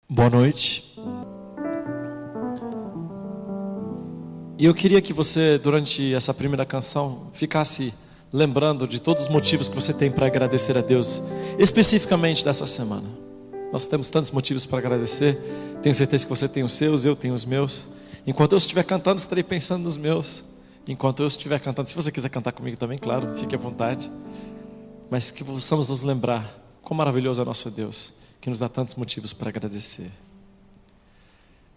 Boa noite. E eu queria que você, durante essa primeira canção, ficasse lembrando de todos os motivos que você tem para agradecer a Deus, especificamente dessa semana. Nós temos tantos motivos para agradecer. Tenho certeza que você tem os seus, eu tenho os meus. Enquanto eu estiver cantando, estarei pensando nos meus. Enquanto eu estiver cantando, se você quiser cantar comigo também, claro, fique à vontade. Mas que possamos nos lembrar quão maravilhoso é nosso Deus, que nos dá tantos motivos para agradecer.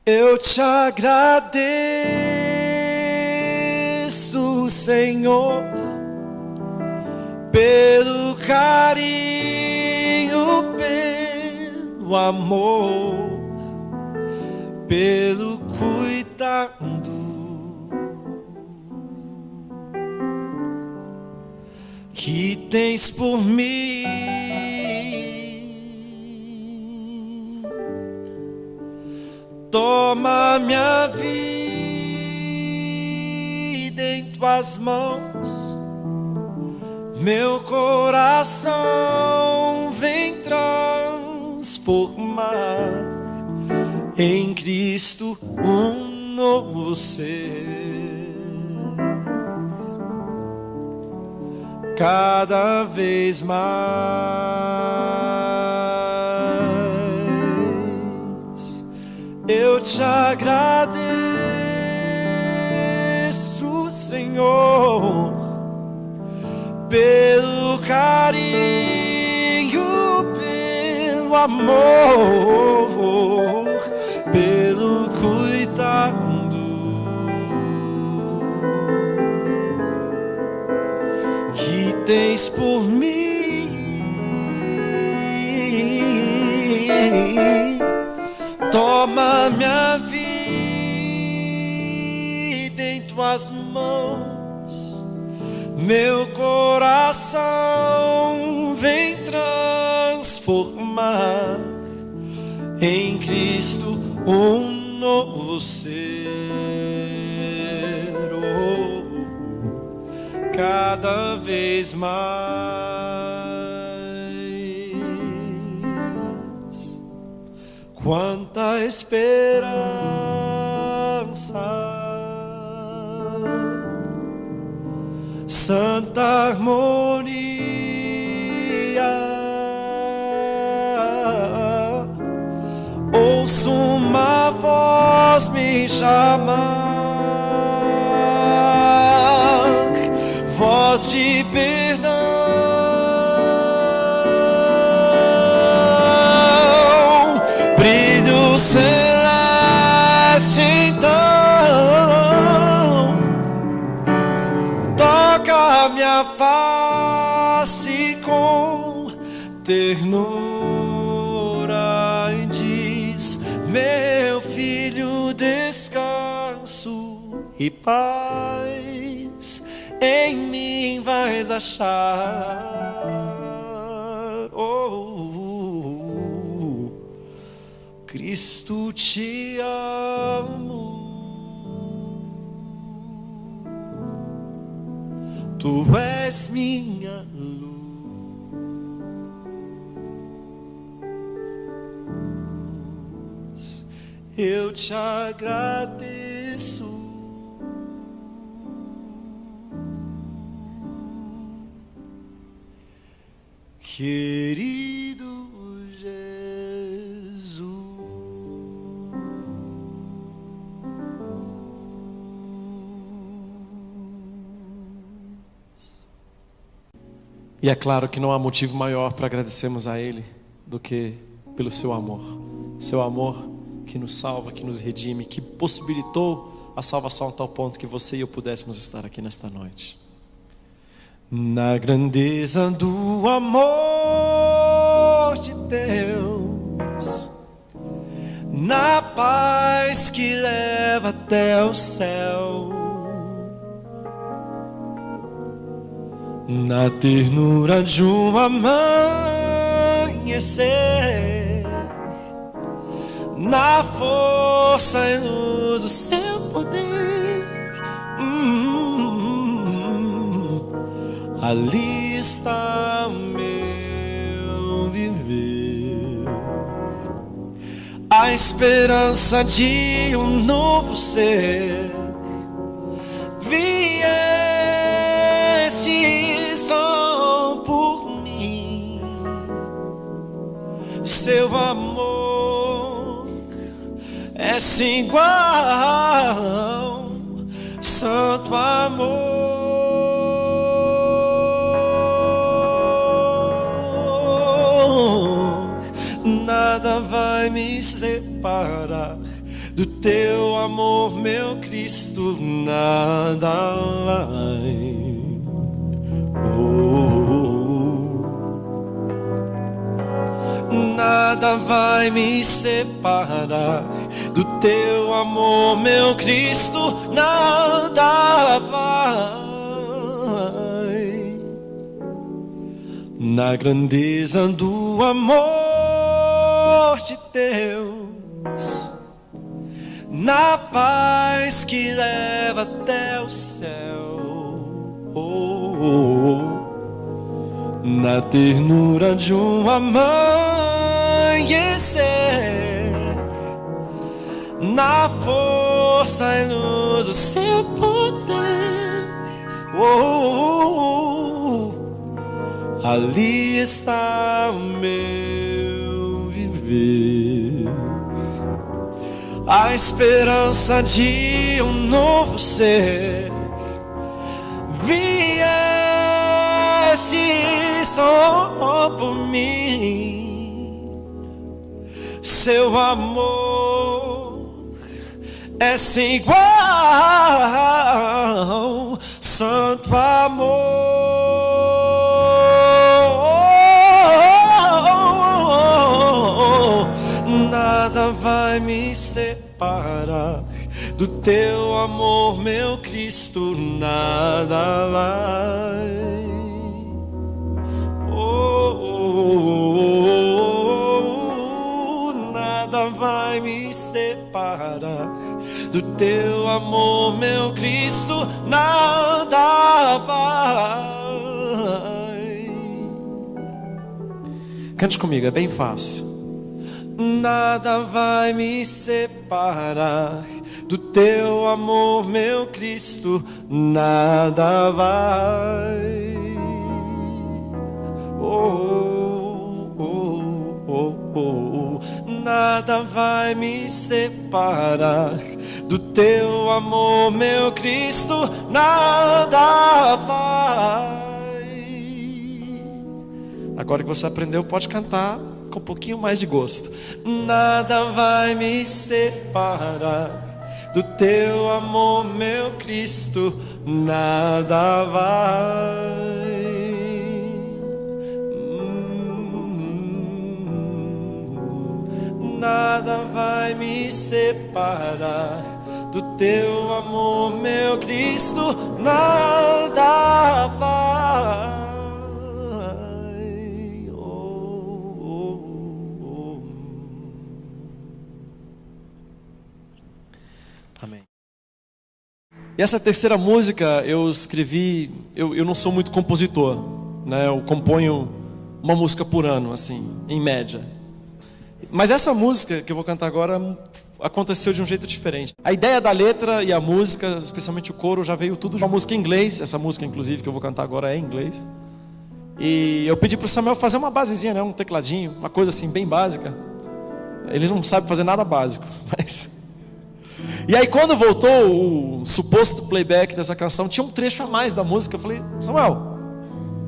Eu te agradeço, Senhor, pelo carinho, pelo amor, pelo cuidado que tens por mim. Toma minha vida em tuas mãos, meu coração vem transformar em Cristo um novo ser. Cada vez mais eu te agradeço, Senhor, pelo carinho, pelo amor, pelo cuidado que tens por mim. Toma minha vida em tuas mãos, meu coração vem transformar em Cristo um novo ser. Cada vez mais, quanta esperança, santa harmonia, ouço uma voz me chamar, voz de perdão, brilho celeste então, toca minha face com ternura e diz: meu filho, descanso e paz em mim vais achar. Oh, Cristo, te amo, tu és minha luz. Eu te agradeço, querido Jesus. E é claro que não há motivo maior para agradecermos a Ele do que pelo seu amor. Seu amor que nos salva, que nos redime, que possibilitou a salvação a tal ponto que você e eu pudéssemos estar aqui nesta noite. Na grandeza do amor de Deus, na paz que leva até o céu, na ternura de um amanhecer, na força e luz do seu poder, ali está o meu viver. A a esperança de um novo ser viesse só por mim. Seu amor é sem igual, santo amor. Nada vai me separar do teu amor, meu Cristo, nada vai. Nada vai me separar do teu amor, meu Cristo, nada vai. Na grandeza do amor de Deus, na paz que leva até o céu, na ternura de um amanhecer, na força e luz do seu poder, ali está o meu viver. A esperança de um novo ser viesse só por mim. Seu amor é sem igual, santo amor. Nada vai me separar do teu amor, meu Cristo, nada vai. Nada vai me separar do teu amor, meu Cristo, nada vai. Cante comigo, é bem fácil. Nada vai me separar do teu amor, meu Cristo, nada vai. Nada vai me separar do teu amor, meu Cristo, nada vai. Agora que você aprendeu, pode cantar com um pouquinho mais de gosto. Nada vai me separar do teu amor, meu Cristo, nada vai. Nada vai me separar do teu amor, meu Cristo, nada vai. Amém. E essa terceira música eu escrevi, eu não sou muito compositor, né? Eu componho uma música por ano, assim, em média. Mas essa música que eu vou cantar agora aconteceu de um jeito diferente. A ideia da letra e a música, especialmente o coro, já veio tudo de uma música em inglês. Essa música, inclusive, que eu vou cantar agora é em inglês. E eu pedi para o Samuel fazer uma basezinha, né? Um tecladinho, uma coisa assim bem básica. Ele não sabe fazer nada básico, mas... E aí quando voltou o suposto playback dessa canção, tinha um trecho a mais da música. Eu falei, Samuel,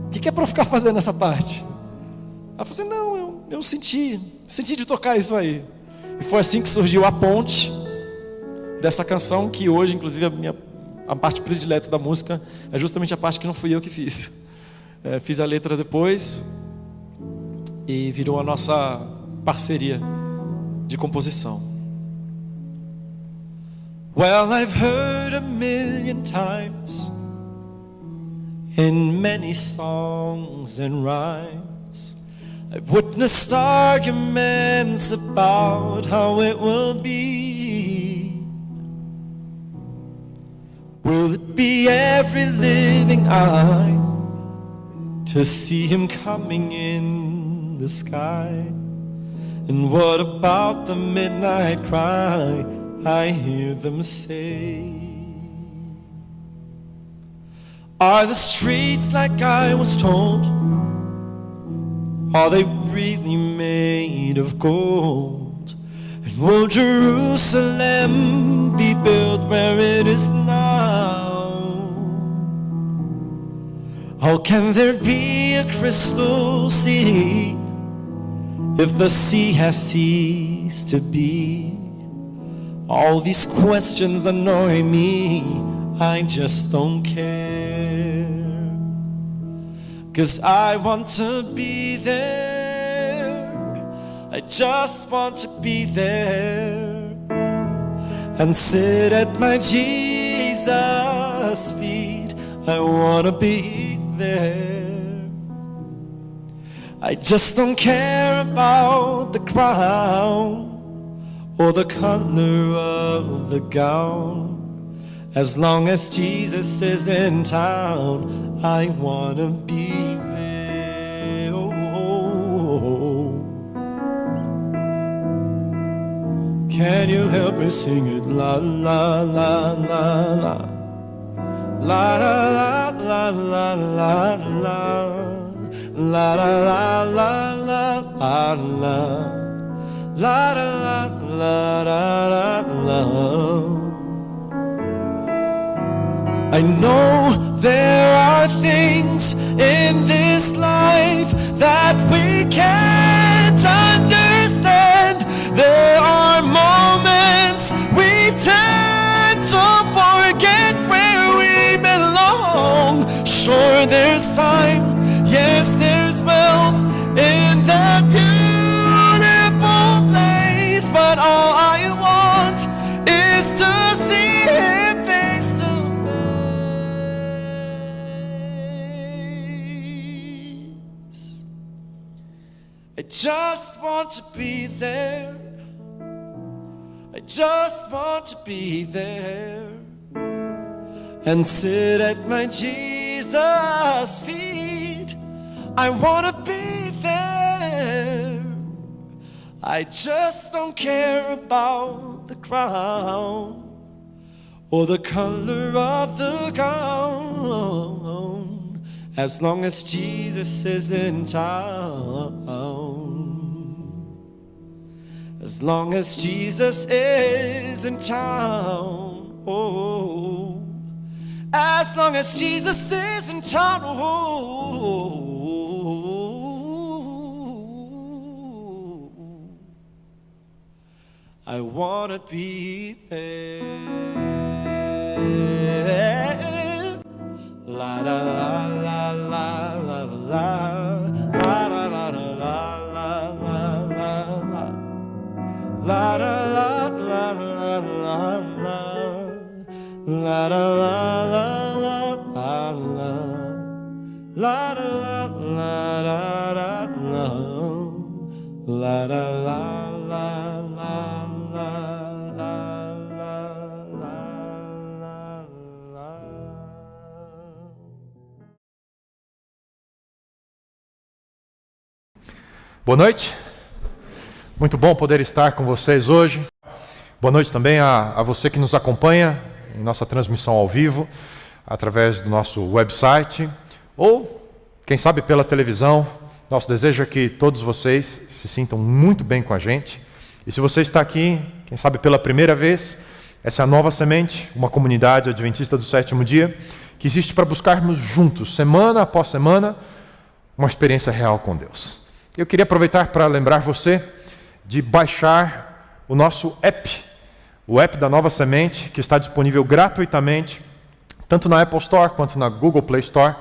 o que é para eu ficar fazendo essa parte? Ela falou assim, não, eu senti de tocar isso aí. E foi assim que surgiu a ponte dessa canção, que hoje, inclusive, a parte predileta da música é justamente a parte que não fui eu que fiz. Fiz a letra depois e virou a nossa parceria de composição. Well, I've heard a million times in many songs and rhymes, I've witnessed arguments about how it will be. Will it be every living eye to see him coming in the sky? And what about the midnight cry I hear them say? Are the streets like I was told? Are they really made of gold? And will Jerusalem be built where it is now? How can there be a crystal sea if the sea has ceased to be? All these questions annoy me, I just don't care. 'Cause I want to be there, I just want to be there, and sit at my Jesus' feet. I want to be there. I just don't care about the crown or the color of the gown. As long as Jesus is in town, I wanna be there. Oh. Can you help me sing it? La la la la la. La la la la la la la. La la la la la la la. La la la la la la. I know there are things in this life that we can't understand. There are moments we tend to forget where we belong. Sure, there's time, yes, there's wealth in that beautiful place, but all I want is to see Him face to face. I just want to be there. I just want to be there and sit at my Jesus' feet. I want to be there. I just don't care about the crown or the color of the gown, as long as Jesus is in town. As long as Jesus is in town. Oh, as long as Jesus is in town. Oh, I wanna be there. La la la la la la la la la la la la la la la la la Boa noite, muito bom poder estar com vocês hoje. Boa noite também a você que nos acompanha em nossa transmissão ao vivo, através do nosso website, ou, quem sabe, pela televisão. Nosso desejo é que todos vocês se sintam muito bem com a gente. E se você está aqui, quem sabe pela primeira vez, essa é a Nova Semente, uma comunidade adventista do sétimo dia, que existe para buscarmos juntos, semana após semana, uma experiência real com Deus. Eu queria aproveitar para lembrar você de baixar o nosso app, o app da Nova Semente, que está disponível gratuitamente, tanto na Apple Store quanto na Google Play Store.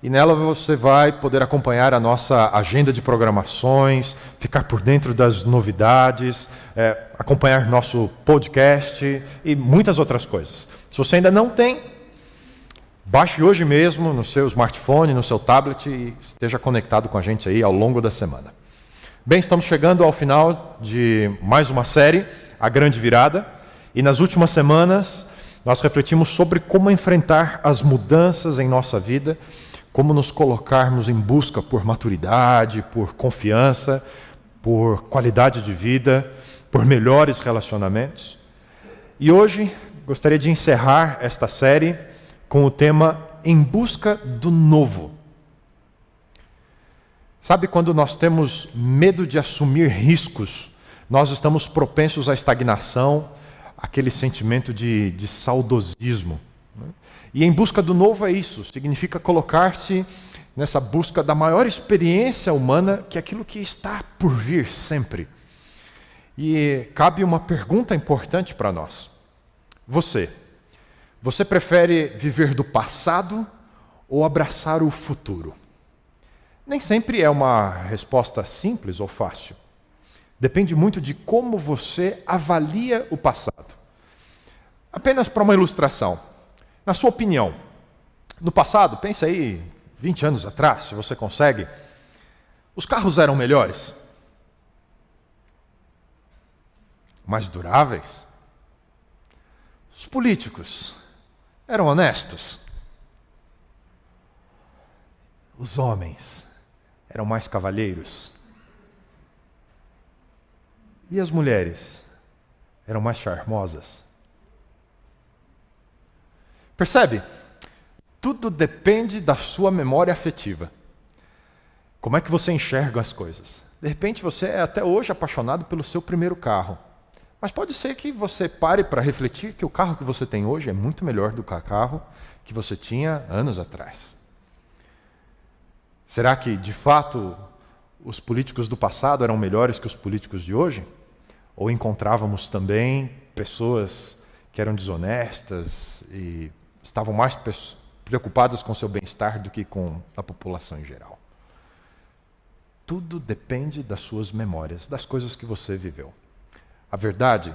E nela você vai poder acompanhar a nossa agenda de programações, ficar por dentro das novidades, acompanhar nosso podcast e muitas outras coisas. Se você ainda não tem, baixe hoje mesmo no seu smartphone, no seu tablet e esteja conectado com a gente aí ao longo da semana. Bem, estamos chegando ao final de mais uma série, A Grande Virada, e nas últimas semanas nós refletimos sobre como enfrentar as mudanças em nossa vida, como nos colocarmos em busca por maturidade, por confiança, por qualidade de vida, por melhores relacionamentos. E hoje gostaria de encerrar esta série com o tema Em Busca do Novo. Sabe, quando nós temos medo de assumir riscos, nós estamos propensos à estagnação, aquele sentimento de saudosismo. E em busca do novo é isso, significa colocar-se nessa busca da maior experiência humana, que é aquilo que está por vir sempre. E cabe uma pergunta importante para nós. Você prefere viver do passado ou abraçar o futuro? Nem sempre é uma resposta simples ou fácil. Depende muito de como você avalia o passado. Apenas para uma ilustração. Na sua opinião, no passado, pense aí, 20 anos atrás, se você consegue, os carros eram melhores? Mais duráveis? Os políticos eram honestos? Os homens eram mais cavalheiros? E as mulheres eram mais charmosas? Percebe? Tudo depende da sua memória afetiva. Como é que você enxerga as coisas? De repente você é até hoje apaixonado pelo seu primeiro carro. Mas pode ser que você pare para refletir que o carro que você tem hoje é muito melhor do que o carro que você tinha anos atrás. Será que, de fato, os políticos do passado eram melhores que os políticos de hoje? Ou encontrávamos também pessoas que eram desonestas e estavam mais preocupadas com seu bem-estar do que com a população em geral? Tudo depende das suas memórias, das coisas que você viveu. A verdade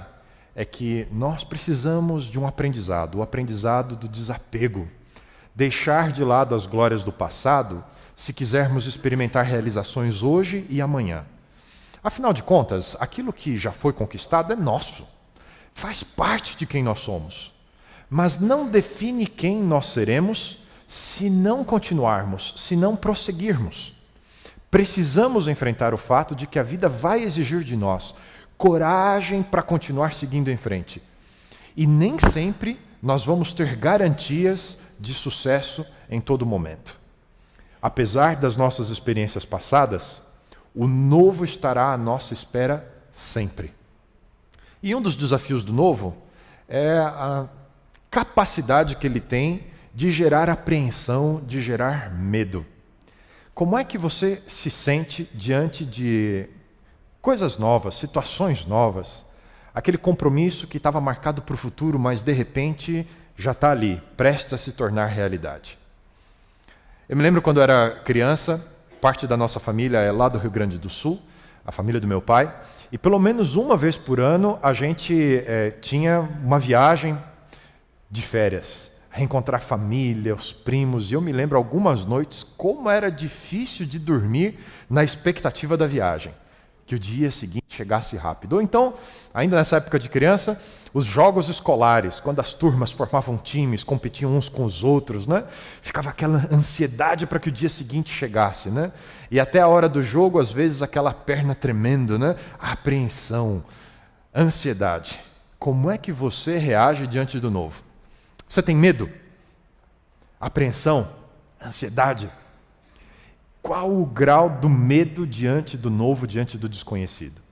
é que nós precisamos de um aprendizado, o aprendizado do desapego. Deixar de lado as glórias do passado se quisermos experimentar realizações hoje e amanhã. Afinal de contas, aquilo que já foi conquistado é nosso. Faz parte de quem nós somos. Mas não define quem nós seremos se não continuarmos, se não prosseguirmos. Precisamos enfrentar o fato de que a vida vai exigir de nós coragem para continuar seguindo em frente. E nem sempre nós vamos ter garantias de sucesso em todo momento. Apesar das nossas experiências passadas, o novo estará à nossa espera sempre. E um dos desafios do novo é a capacidade que ele tem de gerar apreensão, de gerar medo. Como é que você se sente diante de coisas novas, situações novas? Aquele compromisso que estava marcado para o futuro, mas de repente já está ali, prestes a se tornar realidade. Eu me lembro quando eu era criança, parte da nossa família é lá do Rio Grande do Sul, a família do meu pai, e pelo menos uma vez por ano a gente tinha uma viagem de férias, reencontrar família, os primos, e eu me lembro algumas noites como era difícil de dormir na expectativa da viagem, que o dia seguinte chegasse rápido. Ou então, ainda nessa época de criança, os jogos escolares, quando as turmas formavam times, competiam uns com os outros, né? Ficava aquela ansiedade para que o dia seguinte chegasse, né? E até a hora do jogo, às vezes, aquela perna tremendo, né? A apreensão, ansiedade. Como é que você reage diante do novo? Você tem medo? Apreensão? Ansiedade? Qual o grau do medo diante do novo, diante do desconhecido?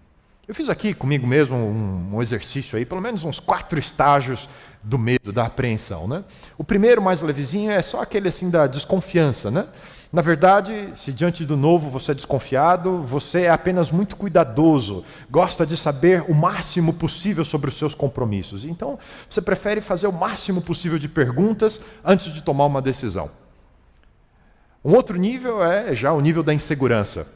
Eu fiz aqui comigo mesmo um exercício aí, pelo menos uns 4 estágios do medo, da apreensão, né? O primeiro, mais levezinho, é só aquele assim da desconfiança, né? Na verdade, se diante do novo você é desconfiado, você é apenas muito cuidadoso, gosta de saber o máximo possível sobre os seus compromissos. Então, você prefere fazer o máximo possível de perguntas antes de tomar uma decisão. Um outro nível é já o nível da insegurança.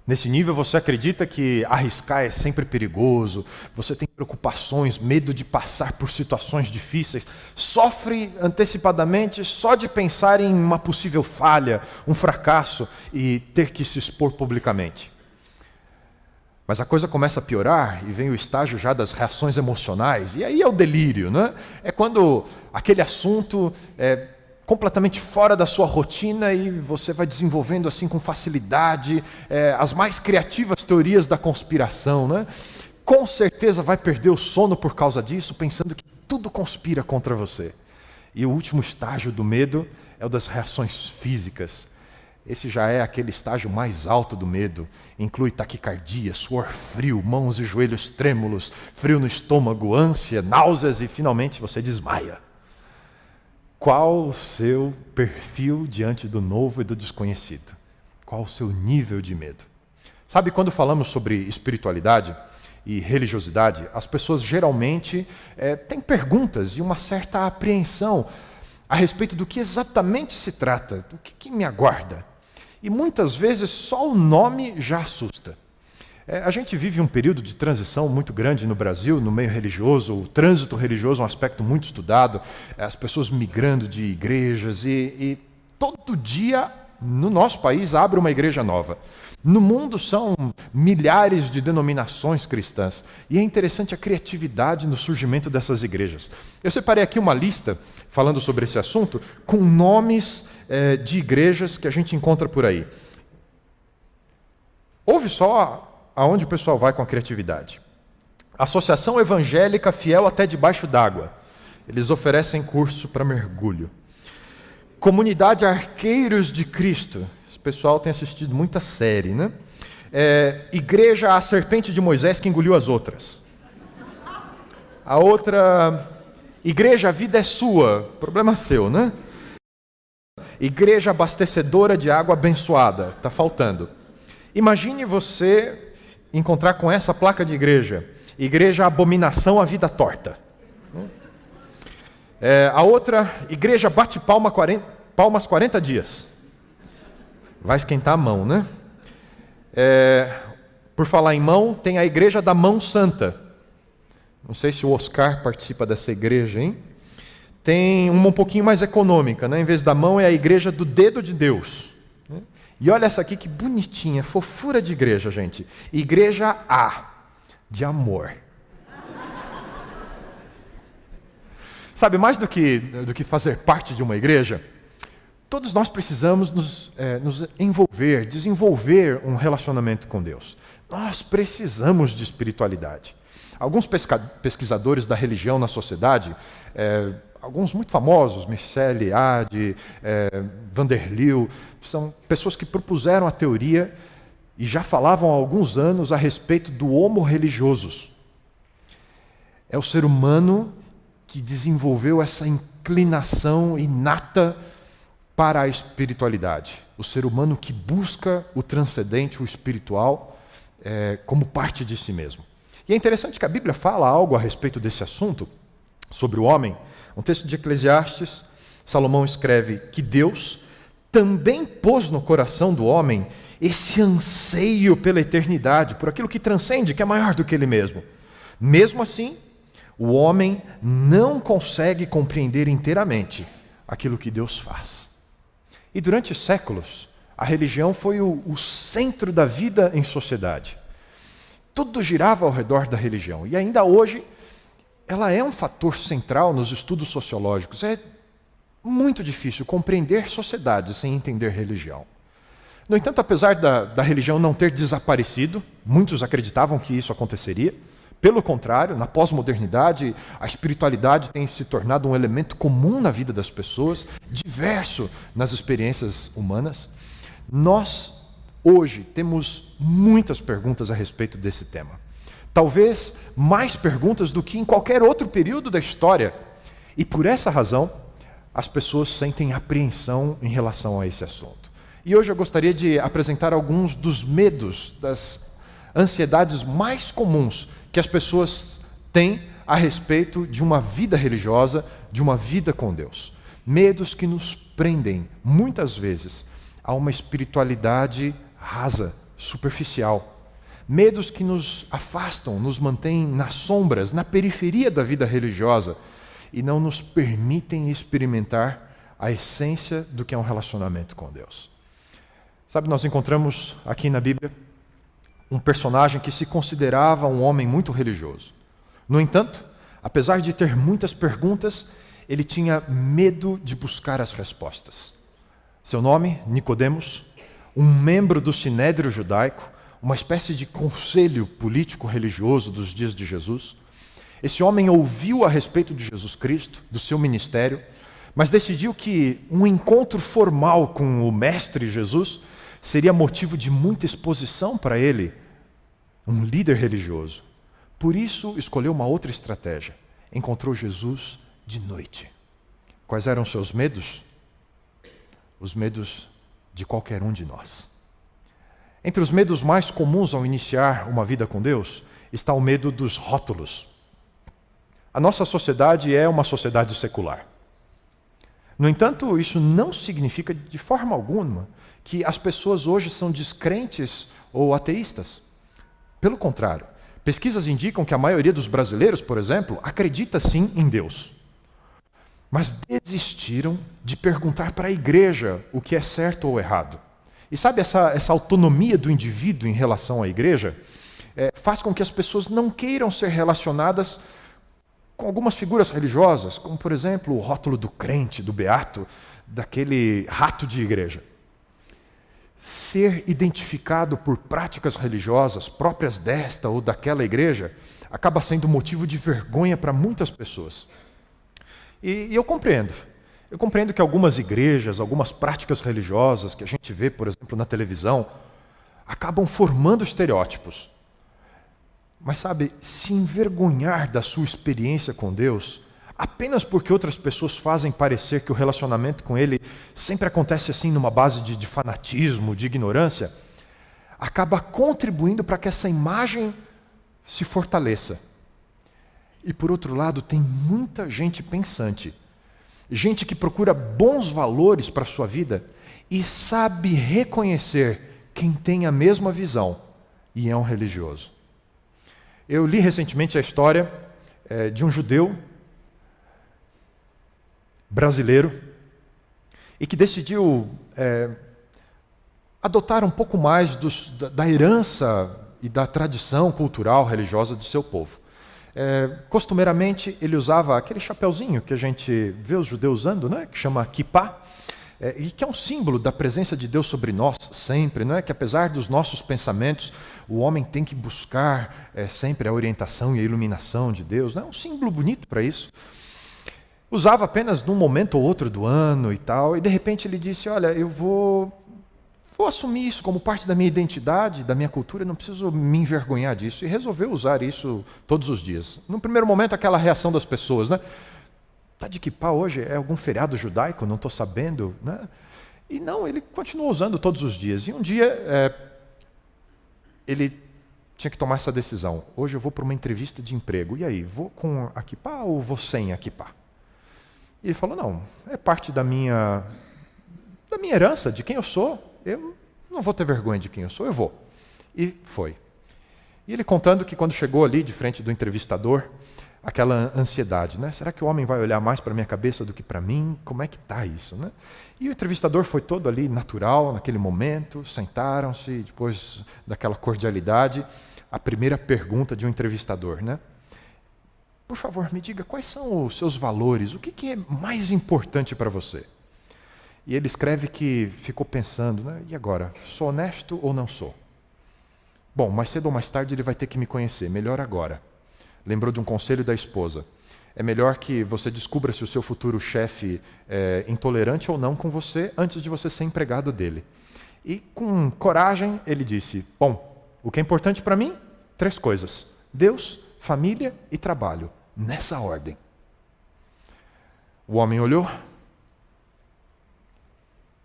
Nesse nível você acredita que arriscar é sempre perigoso, você tem preocupações, medo de passar por situações difíceis, sofre antecipadamente só de pensar em uma possível falha, um fracasso e ter que se expor publicamente. Mas a coisa começa a piorar e vem o estágio já das reações emocionais, e aí é o delírio, né? É quando aquele assunto completamente fora da sua rotina e você vai desenvolvendo assim com facilidade as mais criativas teorias da conspiração, né? Com certeza vai perder o sono por causa disso, pensando que tudo conspira contra você. E o último estágio do medo é o das reações físicas. Esse já é aquele estágio mais alto do medo. Inclui taquicardia, suor frio, mãos e joelhos trêmulos, frio no estômago, ânsia, náuseas e finalmente você desmaia. Qual o seu perfil diante do novo e do desconhecido? Qual o seu nível de medo? Sabe, quando falamos sobre espiritualidade e religiosidade, as pessoas geralmente têm perguntas e uma certa apreensão a respeito do que exatamente se trata, do que me aguarda. E muitas vezes só o nome já assusta. A gente vive um período de transição muito grande no Brasil, no meio religioso. O trânsito religioso é um aspecto muito estudado, as pessoas migrando de igrejas e todo dia no nosso país abre uma igreja nova. No mundo são milhares de denominações cristãs e é interessante a criatividade no surgimento dessas igrejas. Eu separei aqui uma lista, falando sobre esse assunto, com nomes de igrejas que a gente encontra por aí. Ouve só aonde o pessoal vai com a criatividade. Associação Evangélica Fiel até debaixo d'água. Eles oferecem curso para mergulho. Comunidade Arqueiros de Cristo. Esse pessoal tem assistido muita série, né? Igreja A Serpente de Moisés que engoliu as outras. A outra, Igreja A Vida é Sua. Problema seu, né? Igreja Abastecedora de Água Abençoada. Está faltando. Imagine você encontrar com essa placa de igreja. Igreja Abominação à Vida Torta. A outra, Igreja Bate Palmas 40 dias. Vai esquentar a mão, né? Por falar em mão, tem a Igreja da Mão Santa. Não sei se o Oscar participa dessa igreja, hein? Tem uma um pouquinho mais econômica, né? Em vez da mão, é a Igreja do Dedo de Deus. E olha essa aqui que bonitinha, fofura de igreja, gente. Igreja A, de amor. Sabe, mais do que fazer parte de uma igreja, todos nós precisamos nos envolver, desenvolver um relacionamento com Deus. Nós precisamos de espiritualidade. Alguns pesquisadores da religião na sociedade, alguns muito famosos, Michel Eliade, Vanderleeuw, são pessoas que propuseram a teoria e já falavam há alguns anos a respeito do homo religiosus. É o ser humano que desenvolveu essa inclinação inata para a espiritualidade. O ser humano que busca o transcendente, o espiritual, como parte de si mesmo. E é interessante que a Bíblia fala algo a respeito desse assunto, sobre o homem. Um texto de Eclesiastes, Salomão escreve que Deus também pôs no coração do homem esse anseio pela eternidade, por aquilo que transcende, que é maior do que ele mesmo. Mesmo assim, o homem não consegue compreender inteiramente aquilo que Deus faz. E durante séculos, a religião foi o centro da vida em sociedade. Tudo girava ao redor da religião. E ainda hoje, ela é um fator central nos estudos sociológicos. É muito difícil compreender sociedade sem entender religião. No entanto, apesar da religião não ter desaparecido, muitos acreditavam que isso aconteceria. Pelo contrário, na pós-modernidade, a espiritualidade tem se tornado um elemento comum na vida das pessoas, diverso nas experiências humanas. Nós, hoje, temos muitas perguntas a respeito desse tema. Talvez mais perguntas do que em qualquer outro período da história. E por essa razão, as pessoas sentem apreensão em relação a esse assunto. E hoje eu gostaria de apresentar alguns dos medos, das ansiedades mais comuns que as pessoas têm a respeito de uma vida religiosa, de uma vida com Deus. Medos que nos prendem, muitas vezes, a uma espiritualidade rasa, superficial. Medos que nos afastam, nos mantêm nas sombras, na periferia da vida religiosa e não nos permitem experimentar a essência do que é um relacionamento com Deus. Sabe, nós encontramos aqui na Bíblia um personagem que se considerava um homem muito religioso. No entanto, apesar de ter muitas perguntas, ele tinha medo de buscar as respostas. Seu nome, Nicodemos, um membro do Sinédrio judaico, uma espécie de conselho político-religioso dos dias de Jesus. Esse homem ouviu a respeito de Jesus Cristo, do seu ministério, mas decidiu que um encontro formal com o Mestre Jesus seria motivo de muita exposição para ele, um líder religioso. Por isso, escolheu uma outra estratégia. Encontrou Jesus de noite. Quais eram os seus medos? Os medos de qualquer um de nós. Entre os medos mais comuns ao iniciar uma vida com Deus, está o medo dos rótulos. A nossa sociedade é uma sociedade secular. No entanto, isso não significa de forma alguma que as pessoas hoje são descrentes ou ateístas. Pelo contrário, pesquisas indicam que a maioria dos brasileiros, por exemplo, acredita sim em Deus. Mas desistiram de perguntar para a igreja o que é certo ou errado. E sabe, essa autonomia do indivíduo em relação à igreja faz com que as pessoas não queiram ser relacionadas com algumas figuras religiosas, como, por exemplo, o rótulo do crente, do beato, daquele rato de igreja. Ser identificado por práticas religiosas próprias desta ou daquela igreja acaba sendo motivo de vergonha para muitas pessoas. E eu compreendo. Eu compreendo que algumas igrejas, algumas práticas religiosas que a gente vê, por exemplo, na televisão, acabam formando estereótipos. Mas sabe, se envergonhar da sua experiência com Deus, apenas porque outras pessoas fazem parecer que o relacionamento com Ele sempre acontece assim numa base de fanatismo, de ignorância, acaba contribuindo para que essa imagem se fortaleça. E por outro lado, tem muita gente pensante, gente que procura bons valores para a sua vida e sabe reconhecer quem tem a mesma visão e é um religioso. Eu li recentemente a história de um judeu brasileiro e que decidiu adotar um pouco mais da herança e da tradição cultural religiosa de seu povo. Costumeiramente, ele usava aquele chapeuzinho que a gente vê os judeus usando, né, que chama kippá, e que é um símbolo da presença de Deus sobre nós sempre, não é? Que apesar dos nossos pensamentos, o homem tem que buscar sempre a orientação e a iluminação de Deus, não é? Um símbolo bonito para isso. Usava apenas num momento ou outro do ano e tal, e de repente ele disse, olha, eu vou assumir isso como parte da minha identidade, da minha cultura, não preciso me envergonhar disso, e resolveu usar isso todos os dias. No primeiro momento, aquela reação das pessoas, né? Está de kippá hoje? É algum feriado judaico? Não estou sabendo. Né? E não, ele continuou usando todos os dias. E um dia, ele tinha que tomar essa decisão. Hoje eu vou para uma entrevista de emprego. E aí, vou com a kippá ou vou sem a kippá? E ele falou, não, é parte da minha herança, de quem eu sou. Eu não vou ter vergonha de quem eu sou, eu vou. E foi. E ele contando que quando chegou ali, de frente do entrevistador, aquela ansiedade, né? Será que o homem vai olhar mais para a minha cabeça do que para mim? Como é que está isso, né? E o entrevistador foi todo ali natural, naquele momento, sentaram-se, depois daquela cordialidade, a primeira pergunta de um entrevistador, né? Por favor, me diga, quais são os seus valores? O que é mais importante para você? E ele escreve que ficou pensando, né? E agora, sou honesto ou não sou? Bom, mais cedo ou mais tarde ele vai ter que me conhecer, melhor agora. Lembrou de um conselho da esposa. É melhor que você descubra se o seu futuro chefe é intolerante ou não com você, antes de você ser empregado dele. E com coragem ele disse, bom, o que é importante para mim? 3 coisas. Deus, família e trabalho. Nessa ordem. O homem olhou,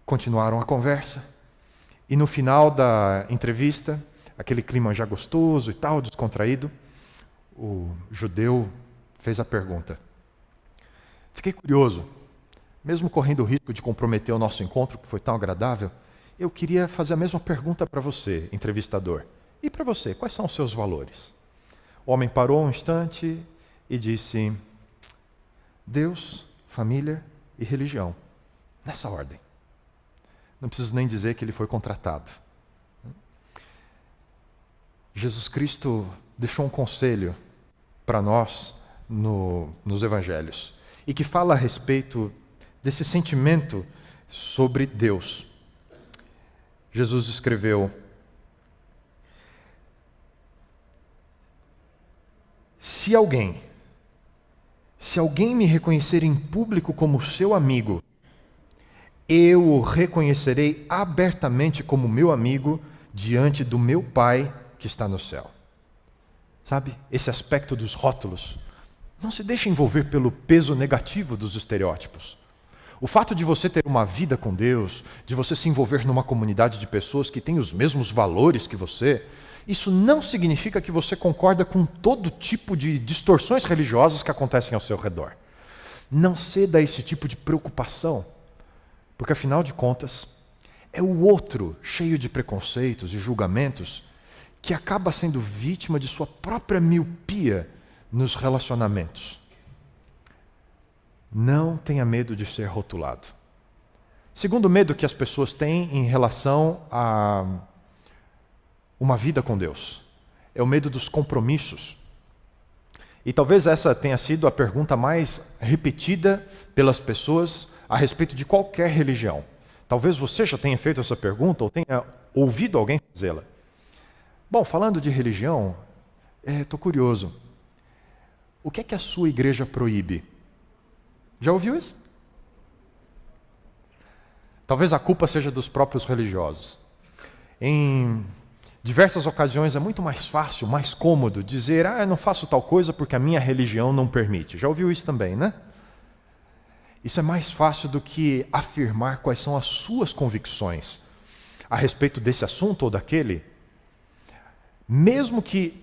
continuaram a conversa, e no final da entrevista, aquele clima já gostoso e tal, descontraído, o judeu fez a pergunta. Fiquei curioso, mesmo correndo o risco de comprometer o nosso encontro, que foi tão agradável, eu queria fazer a mesma pergunta para você, entrevistador. E para você, quais são os seus valores? O homem parou um instante e disse, Deus, família e religião. Nessa ordem. Não preciso nem dizer que ele foi contratado. Jesus Cristo deixou um conselho para nós nos evangelhos. e que fala a respeito desse sentimento sobre Deus. Jesus escreveu: Se alguém me reconhecer em público como seu amigo, eu o reconhecerei abertamente como meu amigo diante do meu Pai que está no céu. Sabe, esse aspecto dos rótulos. Não se deixe envolver pelo peso negativo dos estereótipos. O fato de você ter uma vida com Deus, de você se envolver numa comunidade de pessoas que têm os mesmos valores que você, isso não significa que você concorda com todo tipo de distorções religiosas que acontecem ao seu redor. Não ceda a esse tipo de preocupação, porque afinal de contas, é o outro cheio de preconceitos e julgamentos que acaba sendo vítima de sua própria miopia nos relacionamentos. Não tenha medo de ser rotulado. Segundo medo que as pessoas têm em relação a uma vida com Deus é o medo dos compromissos. E talvez essa tenha sido a pergunta mais repetida pelas pessoas a respeito de qualquer religião. Talvez você já tenha feito essa pergunta ou tenha ouvido alguém fazê-la. Bom, falando de religião, estou curioso. O que é que a sua igreja proíbe? Já ouviu isso? Talvez a culpa seja dos próprios religiosos. Em diversas ocasiões é muito mais fácil, mais cômodo dizer: eu não faço tal coisa porque a minha religião não permite. Já ouviu isso também, né? Isso é mais fácil do que afirmar quais são as suas convicções a respeito desse assunto ou daquele. Mesmo que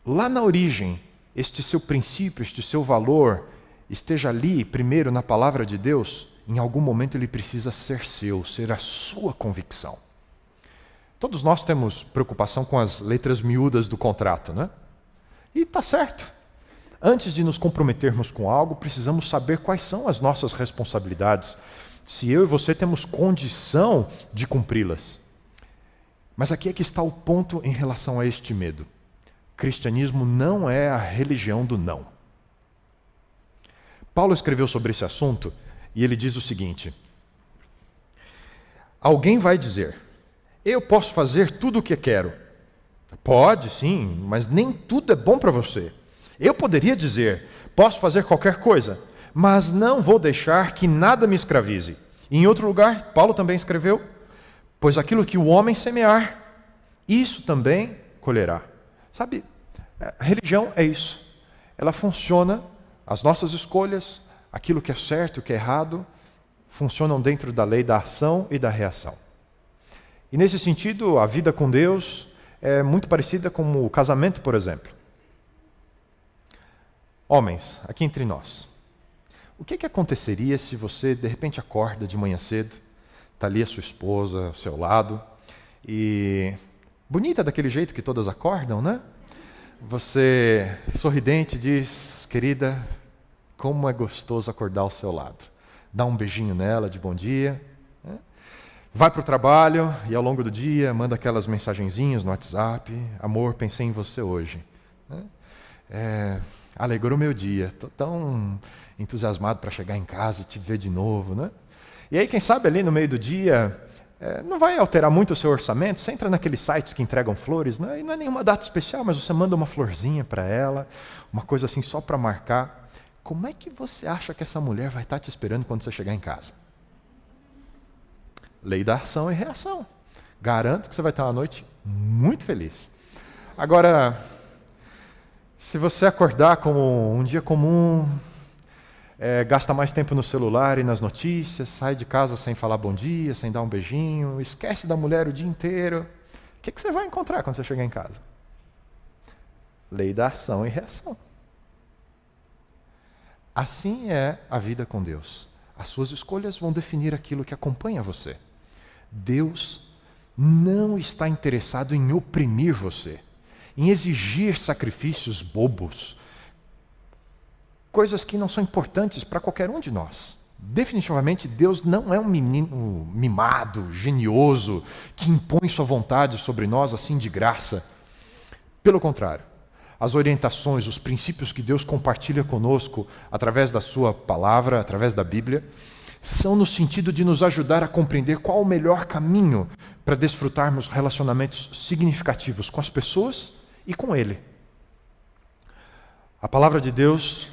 lá na origem este seu princípio, este seu valor esteja ali primeiro na palavra de Deus, em algum momento ele precisa ser seu, ser a sua convicção. Todos nós temos preocupação com as letras miúdas do contrato, né? E está certo. Antes de nos comprometermos com algo, precisamos saber quais são as nossas responsabilidades, se eu e você temos condição de cumpri-las. Mas aqui é que está o ponto em relação a este medo. Cristianismo não é a religião do não. Paulo escreveu sobre esse assunto e ele diz o seguinte: alguém vai dizer: eu posso fazer tudo o que quero. Pode, sim, mas nem tudo é bom para você. Eu poderia dizer: posso fazer qualquer coisa, mas não vou deixar que nada me escravize. E em outro lugar, Paulo também escreveu: pois aquilo que o homem semear, isso também colherá. Sabe, a religião é isso. Ela funciona, as nossas escolhas, aquilo que é certo, o que é errado, funcionam dentro da lei da ação e da reação. E nesse sentido, a vida com Deus é muito parecida com o casamento, por exemplo. Homens, aqui entre nós, o que aconteceria se você de repente acorda de manhã cedo, está ali a sua esposa ao seu lado, e bonita daquele jeito que todas acordam, né? Você, sorridente, diz: querida, como é gostoso acordar ao seu lado. Dá um beijinho nela de bom dia, né? Vai para o trabalho e ao longo do dia manda aquelas mensagenzinhas no WhatsApp: amor, pensei em você hoje, né? Alegrou meu dia, estou tão entusiasmado para chegar em casa e te ver de novo, né? E aí, quem sabe ali no meio do dia, não vai alterar muito o seu orçamento, você entra naqueles sites que entregam flores, né? E não é nenhuma data especial, mas você manda uma florzinha para ela, uma coisa assim só para marcar. Como é que você acha que essa mulher vai estar te esperando quando você chegar em casa? Lei da ação e reação. Garanto que você vai ter uma noite muito feliz. Agora, se você acordar como um dia comum, gasta mais tempo no celular e nas notícias, sai de casa sem falar bom dia, sem dar um beijinho, esquece da mulher o dia inteiro, o que você vai encontrar quando você chegar em casa? Lei da ação e reação. Assim é a vida com Deus. As suas escolhas vão definir aquilo que acompanha você. Deus não está interessado em oprimir você, em exigir sacrifícios bobos, coisas que não são importantes para qualquer um de nós. Definitivamente, Deus não é um menino mimado, genioso, que impõe sua vontade sobre nós assim de graça. Pelo contrário, as orientações, os princípios que Deus compartilha conosco através da sua palavra, através da Bíblia, são no sentido de nos ajudar a compreender qual o melhor caminho para desfrutarmos relacionamentos significativos com as pessoas e com Ele. A palavra de Deus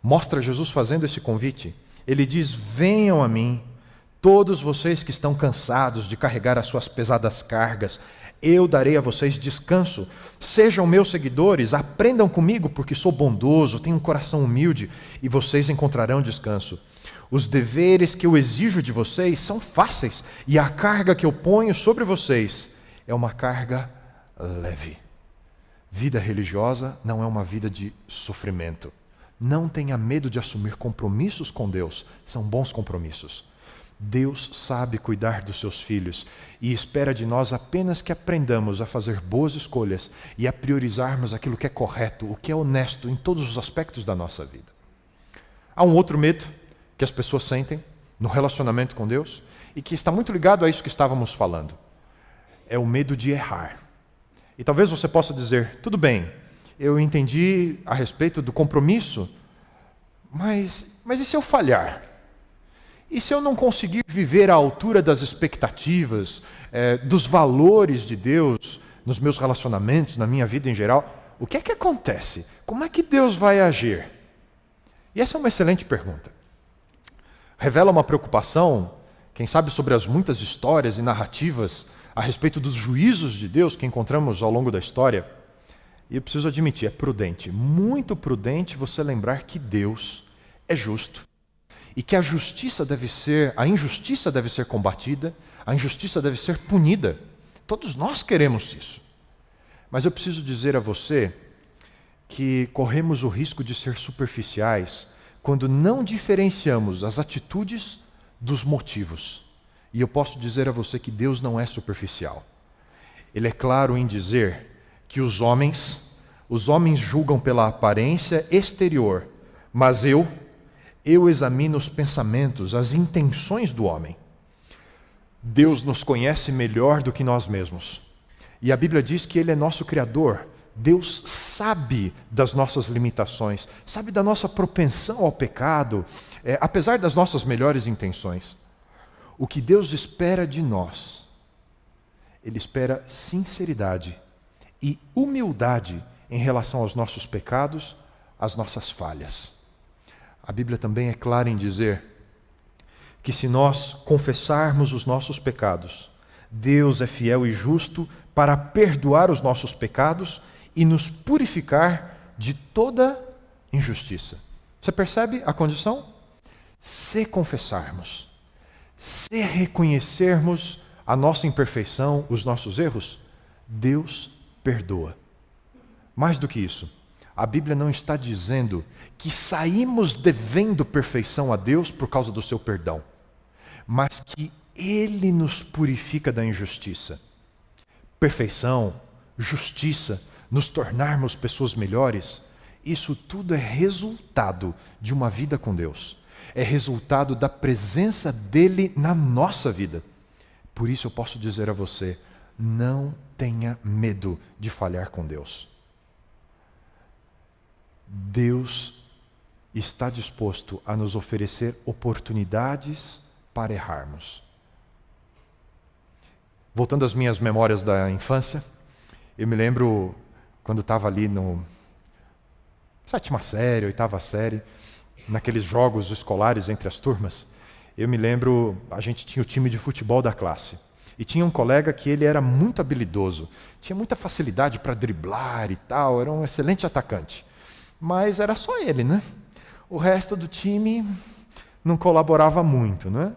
mostra Jesus fazendo esse convite. Ele diz: venham a mim, todos vocês que estão cansados de carregar as suas pesadas cargas, eu darei a vocês descanso. Sejam meus seguidores, aprendam comigo, porque sou bondoso, tenho um coração humilde, e vocês encontrarão descanso. Os deveres que eu exijo de vocês são fáceis, e a carga que eu ponho sobre vocês é uma carga leve. Vida religiosa não é uma vida de sofrimento. Não tenha medo de assumir compromissos com Deus, são bons compromissos. Deus sabe cuidar dos seus filhos e espera de nós apenas que aprendamos a fazer boas escolhas e a priorizarmos aquilo que é correto, o que é honesto em todos os aspectos da nossa vida. Há um outro medo que as pessoas sentem no relacionamento com Deus e que está muito ligado a isso que estávamos falando. É o medo de errar. E talvez você possa dizer: tudo bem, eu entendi a respeito do compromisso, mas e se eu falhar? E se eu não conseguir viver à altura das expectativas, dos valores de Deus nos meus relacionamentos, na minha vida em geral, o que é que acontece? Como é que Deus vai agir? E essa é uma excelente pergunta. Revela uma preocupação, quem sabe, sobre as muitas histórias e narrativas a respeito dos juízos de Deus que encontramos ao longo da história. E eu preciso admitir, é prudente, muito prudente você lembrar que Deus é justo. E que a injustiça deve ser combatida, a injustiça deve ser punida. Todos nós queremos isso. Mas eu preciso dizer a você que corremos o risco de ser superficiais quando não diferenciamos as atitudes dos motivos. E eu posso dizer a você que Deus não é superficial. Ele é claro em dizer que os homens julgam pela aparência exterior, mas eu examino os pensamentos, as intenções do homem. Deus nos conhece melhor do que nós mesmos. E a Bíblia diz que Ele é nosso Criador. Deus sabe das nossas limitações, sabe da nossa propensão ao pecado, apesar das nossas melhores intenções. O que Deus espera de nós, Ele espera sinceridade e humildade em relação aos nossos pecados, às nossas falhas. A Bíblia também é clara em dizer que se nós confessarmos os nossos pecados, Deus é fiel e justo para perdoar os nossos pecados e nos purificar de toda injustiça. Você percebe a condição? Se confessarmos, se reconhecermos a nossa imperfeição, os nossos erros, Deus perdoa. Mais do que isso, a Bíblia não está dizendo que saímos devendo perfeição a Deus por causa do seu perdão, mas que Ele nos purifica da injustiça. Perfeição, justiça, nos tornarmos pessoas melhores, isso tudo é resultado de uma vida com Deus. É resultado da presença dEle na nossa vida. Por isso eu posso dizer a você, não tenha medo de falhar com Deus. Deus está disposto a nos oferecer oportunidades para errarmos. Voltando às minhas memórias da infância, eu me lembro quando estava ali no 7ª série, 8ª série, naqueles jogos escolares entre as turmas, eu me lembro, a gente tinha o time de futebol da classe. E tinha um colega que ele era muito habilidoso, tinha muita facilidade para driblar e tal, era um excelente atacante. Mas era só ele, né? O resto do time não colaborava muito, né?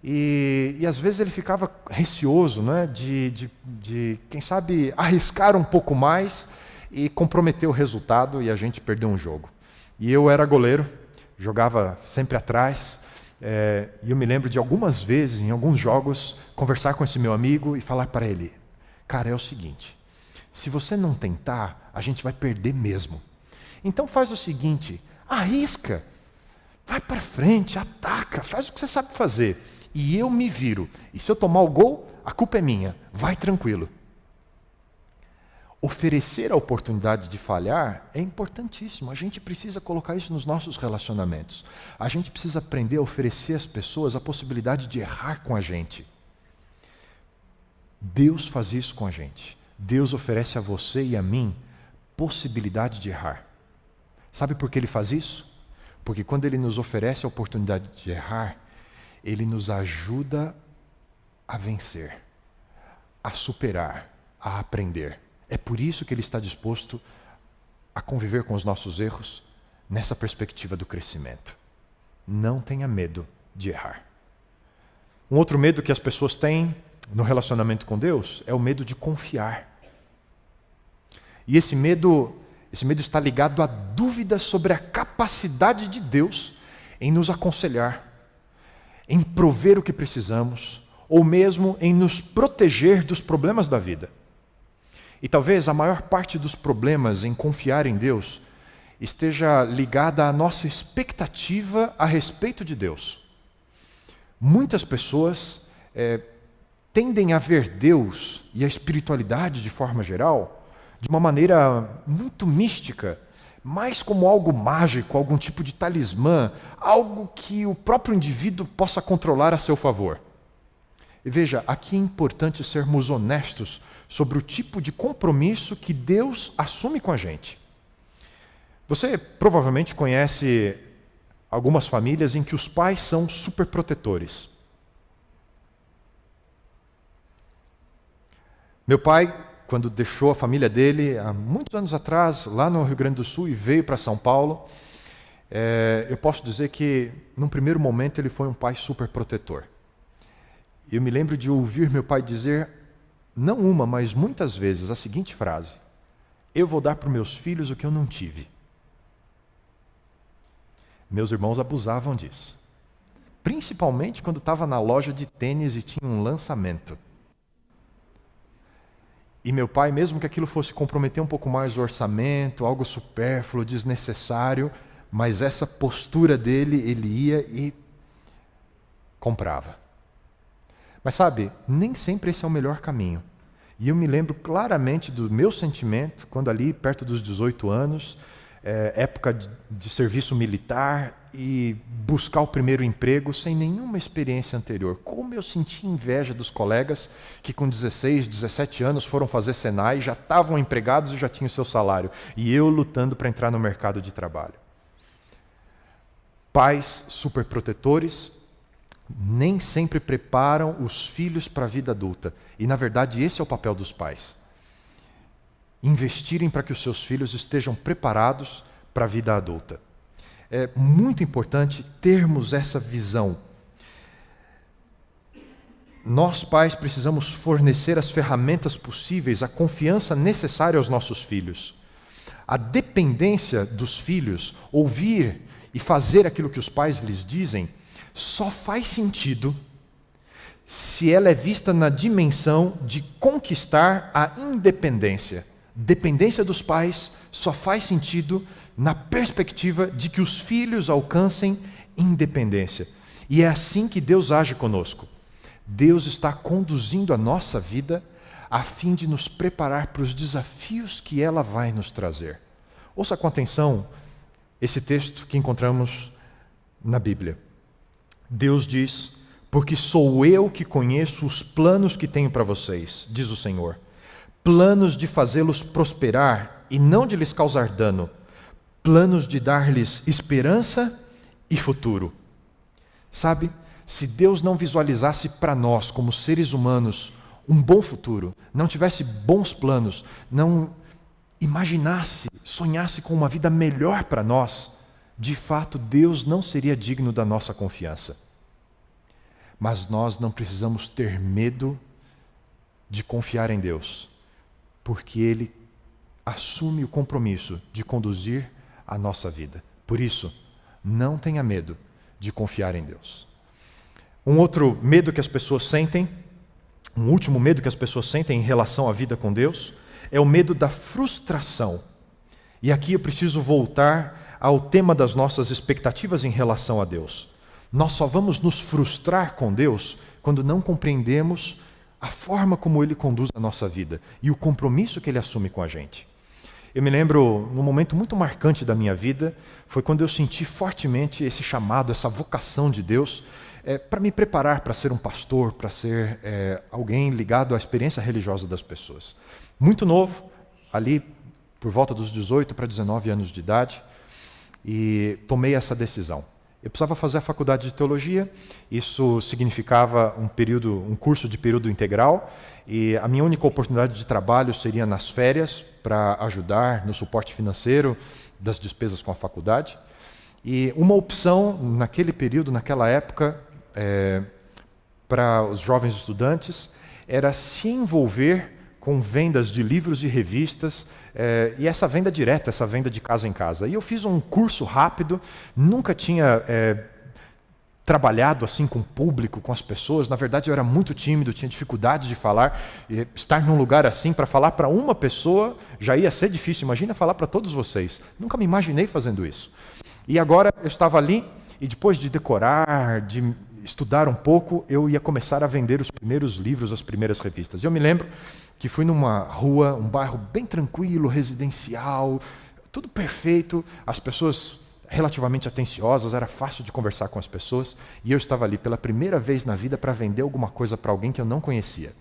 E às vezes ele ficava receoso, né? De quem sabe, arriscar um pouco mais e comprometer o resultado e a gente perder um jogo. E eu era goleiro, jogava sempre atrás, e eu me lembro de algumas vezes, em alguns jogos, conversar com esse meu amigo e falar para ele: cara, é o seguinte, se você não tentar, a gente vai perder mesmo. Então faz o seguinte, arrisca, vai para frente, ataca, faz o que você sabe fazer. E eu me viro. E se eu tomar o gol, a culpa é minha. Vai tranquilo. oferecer a oportunidade de falhar é importantíssimo. A gente precisa colocar isso nos nossos relacionamentos. A gente precisa aprender a oferecer às pessoas a possibilidade de errar com a gente. Deus faz isso com a gente. Deus oferece a você e a mim possibilidade de errar. Sabe por que Ele faz isso? Porque quando Ele nos oferece a oportunidade de errar, Ele nos ajuda a vencer, a superar, a aprender. É por isso que Ele está disposto a conviver com os nossos erros nessa perspectiva do crescimento. Não tenha medo de errar. Um outro medo que as pessoas têm no relacionamento com Deus é o medo de confiar. E esse medo está ligado à dúvida sobre a capacidade de Deus em nos aconselhar, em prover o que precisamos, ou mesmo em nos proteger dos problemas da vida. E talvez a maior parte dos problemas em confiar em Deus esteja ligada à nossa expectativa a respeito de Deus. Muitas pessoas tendem a ver Deus e a espiritualidade de forma geral de uma maneira muito mística, mais como algo mágico, algum tipo de talismã, algo que o próprio indivíduo possa controlar a seu favor. E veja, aqui é importante sermos honestos sobre o tipo de compromisso que Deus assume com a gente. Você provavelmente conhece algumas famílias em que os pais são superprotetores. Meu pai, quando deixou a família dele, há muitos anos atrás, lá no Rio Grande do Sul, e veio para São Paulo, eu posso dizer que, num primeiro momento, ele foi um pai superprotetor. Eu me lembro de ouvir meu pai dizer, não uma, mas muitas vezes, a seguinte frase: eu vou dar para os meus filhos o que eu não tive. Meus irmãos abusavam disso. Principalmente quando estava na loja de tênis e tinha um lançamento. E meu pai, mesmo que aquilo fosse comprometer um pouco mais o orçamento, algo supérfluo, desnecessário, mas essa postura dele, ele ia e comprava. Mas sabe, nem sempre esse é o melhor caminho. E eu me lembro claramente do meu sentimento, quando ali, perto dos 18 anos, época de serviço militar e buscar o primeiro emprego sem nenhuma experiência anterior. Como eu senti inveja dos colegas que com 16, 17 anos foram fazer Senai, já estavam empregados e já tinham o seu salário. E eu lutando para entrar no mercado de trabalho. Pais superprotetores nem sempre preparam os filhos para a vida adulta. E, na verdade, esse é o papel dos pais. Investirem para que os seus filhos estejam preparados para a vida adulta. É muito importante termos essa visão. Nós, pais, precisamos fornecer as ferramentas possíveis, a confiança necessária aos nossos filhos. A dependência dos filhos, ouvir e fazer aquilo que os pais lhes dizem, só faz sentido se ela é vista na dimensão de conquistar a independência. Dependência dos pais só faz sentido na perspectiva de que os filhos alcancem independência. E é assim que Deus age conosco. Deus está conduzindo a nossa vida a fim de nos preparar para os desafios que ela vai nos trazer. Ouça com atenção esse texto que encontramos na Bíblia. Deus diz: porque sou eu que conheço os planos que tenho para vocês, diz o Senhor. Planos de fazê-los prosperar e não de lhes causar dano. Planos de dar-lhes esperança e futuro. Sabe, se Deus não visualizasse para nós, como seres humanos, um bom futuro, não tivesse bons planos, não imaginasse, sonhasse com uma vida melhor para nós, de fato Deus não seria digno da nossa confiança. Mas nós não precisamos ter medo de confiar em Deus, porque Ele assume o compromisso de conduzir a nossa vida. Por isso, não tenha medo de confiar em Deus. Um outro medo que as pessoas sentem, um último medo que as pessoas sentem em relação à vida com Deus, é o medo da frustração. E aqui eu preciso voltar ao tema das nossas expectativas em relação a Deus. Nós só vamos nos frustrar com Deus quando não compreendemos a forma como Ele conduz a nossa vida e o compromisso que Ele assume com a gente. Eu me lembro, num momento muito marcante da minha vida, foi quando eu senti fortemente esse chamado, essa vocação de Deus para me preparar para ser um pastor, para ser alguém ligado à experiência religiosa das pessoas. Muito novo, ali por volta dos 18 para 19 anos de idade, e tomei essa decisão. Eu precisava fazer a faculdade de teologia, isso significava um curso de período integral, e a minha única oportunidade de trabalho seria nas férias, para ajudar no suporte financeiro das despesas com a faculdade. E uma opção naquele período, naquela época, para os jovens estudantes, era se envolver com vendas de livros e revistas, e essa venda direta, essa venda de casa em casa. E eu fiz um curso rápido, nunca tinha trabalhado assim com o público, com as pessoas. Na verdade, eu era muito tímido, tinha dificuldade de falar. E estar num lugar assim, para falar para uma pessoa, já ia ser difícil. Imagina falar para todos vocês. Nunca me imaginei fazendo isso. E agora eu estava ali, e depois de decorar, de estudar um pouco, eu ia começar a vender os primeiros livros, as primeiras revistas. E eu me lembro que fui numa rua, um bairro bem tranquilo, residencial, tudo perfeito, as pessoas relativamente atenciosas, era fácil de conversar com as pessoas, e eu estava ali pela primeira vez na vida para vender alguma coisa para alguém que eu não conhecia.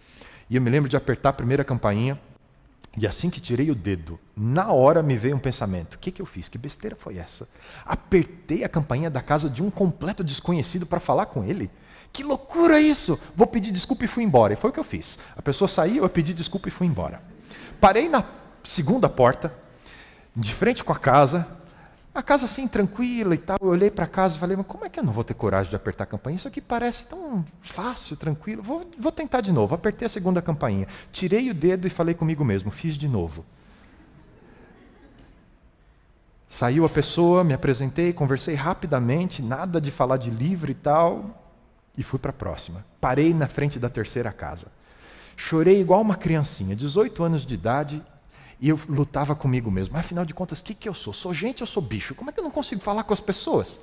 E eu me lembro de apertar a primeira campainha, e assim que tirei o dedo, na hora me veio um pensamento: o que eu fiz? Que besteira foi essa? Apertei a campainha da casa de um completo desconhecido para falar com ele? Que loucura isso! Vou pedir desculpa e fui embora. E foi o que eu fiz. A pessoa saiu, eu pedi desculpa e fui embora. Parei na segunda porta, de frente com a casa assim, tranquila e tal. Eu olhei para casa e falei: mas como é que eu não vou ter coragem de apertar a campainha? Isso aqui parece tão fácil, tranquilo. Vou tentar de novo. Apertei a segunda campainha. Tirei o dedo e falei comigo mesmo: fiz de novo. Saiu a pessoa, me apresentei, conversei rapidamente, nada de falar de livro e tal, e fui para a próxima. Parei na frente da terceira casa. Chorei igual uma criancinha, 18 anos de idade, e eu lutava comigo mesmo. Mas, afinal de contas, o que eu sou? Sou gente ou sou bicho? Como é que eu não consigo falar com as pessoas?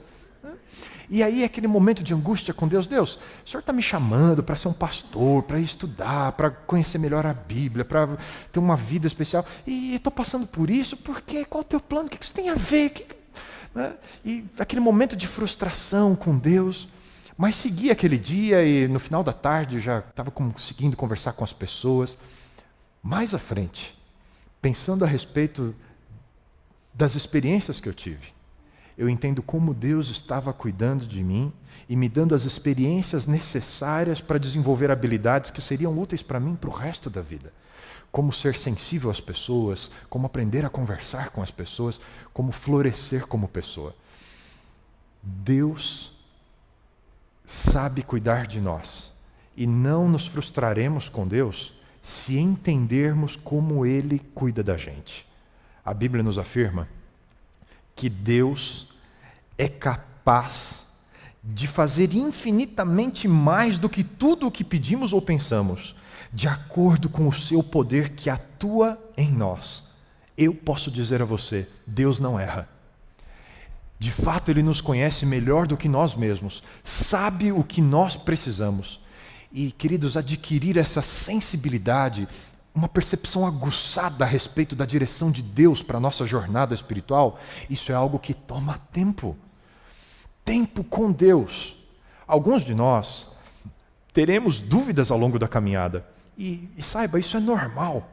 E aí, aquele momento de angústia com Deus: Deus, o Senhor está me chamando para ser um pastor, para estudar, para conhecer melhor a Bíblia, para ter uma vida especial, e estou passando por isso, por quê? Qual é o teu plano? O que isso tem a ver? E aquele momento de frustração com Deus. Mas segui aquele dia, e no final da tarde já estava conseguindo conversar com as pessoas. Mais à frente, pensando a respeito das experiências que eu tive, eu entendo como Deus estava cuidando de mim e me dando as experiências necessárias para desenvolver habilidades que seriam úteis para mim para o resto da vida. Como ser sensível às pessoas, como aprender a conversar com as pessoas, como florescer como pessoa. Deus sabe cuidar de nós, e não nos frustraremos com Deus se entendermos como Ele cuida da gente. A Bíblia nos afirma que Deus é capaz de fazer infinitamente mais do que tudo o que pedimos ou pensamos, de acordo com o seu poder que atua em nós. Eu posso dizer a você: Deus não erra. De fato, Ele nos conhece melhor do que nós mesmos, sabe o que nós precisamos. E, queridos, adquirir essa sensibilidade, uma percepção aguçada a respeito da direção de Deus para a nossa jornada espiritual, isso é algo que toma tempo. Tempo com Deus. Alguns de nós teremos dúvidas ao longo da caminhada. E saiba, isso é normal.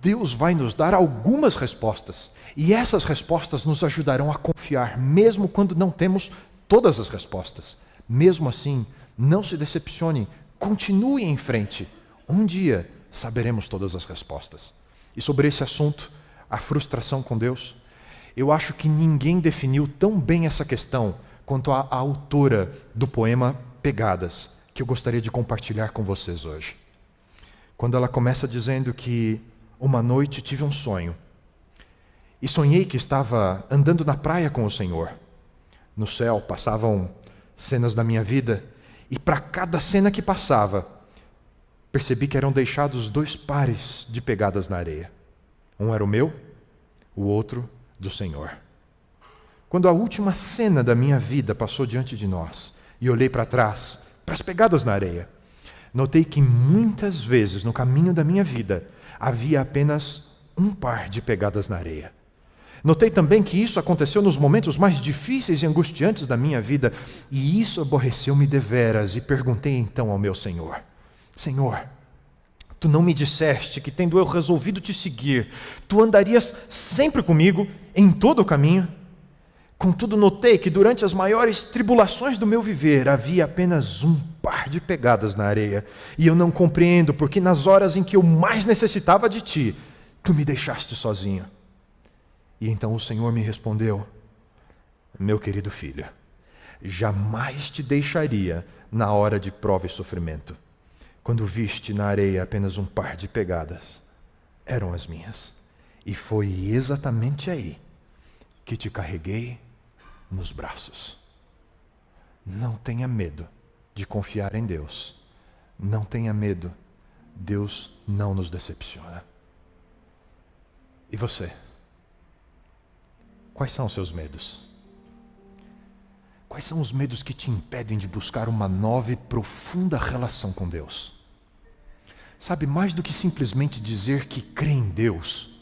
Deus vai nos dar algumas respostas. E essas respostas nos ajudarão a confiar, mesmo quando não temos todas as respostas. Mesmo assim, não se decepcione, continue em frente. Um dia saberemos todas as respostas. E sobre esse assunto, a frustração com Deus, eu acho que ninguém definiu tão bem essa questão quanto a autora do poema Pegadas, que eu gostaria de compartilhar com vocês hoje. Quando ela começa dizendo que uma noite tive um sonho, e sonhei que estava andando na praia com o Senhor. No céu passavam cenas da minha vida, e para cada cena que passava, percebi que eram deixados 2 pares de pegadas na areia. Um era o meu, o outro do Senhor. Quando a última cena da minha vida passou diante de nós, e olhei para trás, para as pegadas na areia, notei que muitas vezes no caminho da minha vida havia apenas um par de pegadas na areia. Notei também que isso aconteceu nos momentos mais difíceis e angustiantes da minha vida, e isso aborreceu-me deveras, e perguntei então ao meu Senhor: Senhor, tu não me disseste que, tendo eu resolvido te seguir, tu andarias sempre comigo em todo o caminho? Contudo, notei que durante as maiores tribulações do meu viver havia apenas um par de pegadas na areia, e eu não compreendo porque nas horas em que eu mais necessitava de ti, tu me deixaste sozinho. E então o Senhor me respondeu: meu querido filho, jamais te deixaria na hora de prova e sofrimento. Quando viste na areia apenas um par de pegadas, eram as minhas. E foi exatamente aí que te carreguei nos braços. Não tenha medo de confiar em Deus. Não tenha medo. Deus não nos decepciona. E você? Quais são os seus medos? Quais são os medos que te impedem de buscar uma nova e profunda relação com Deus? Sabe, mais do que simplesmente dizer que crê em Deus,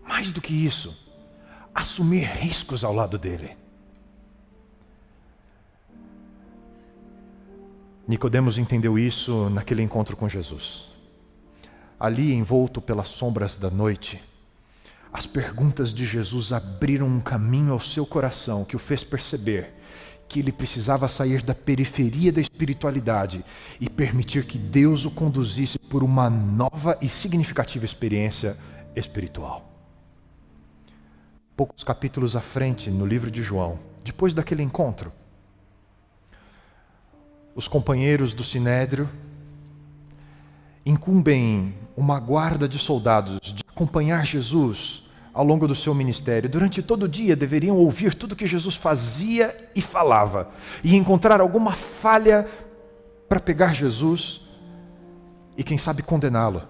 mais do que isso, assumir riscos ao lado dele. Nicodemos entendeu isso naquele encontro com Jesus. Ali, envolto pelas sombras da noite, as perguntas de Jesus abriram um caminho ao seu coração que o fez perceber que ele precisava sair da periferia da espiritualidade e permitir que Deus o conduzisse por uma nova e significativa experiência espiritual. Poucos capítulos à frente, no livro de João, depois daquele encontro, os companheiros do Sinédrio incumbem uma guarda de soldados de acompanhar Jesus ao longo do seu ministério. Durante todo o dia deveriam ouvir tudo que Jesus fazia e falava, e encontrar alguma falha para pegar Jesus e, quem sabe, condená-lo.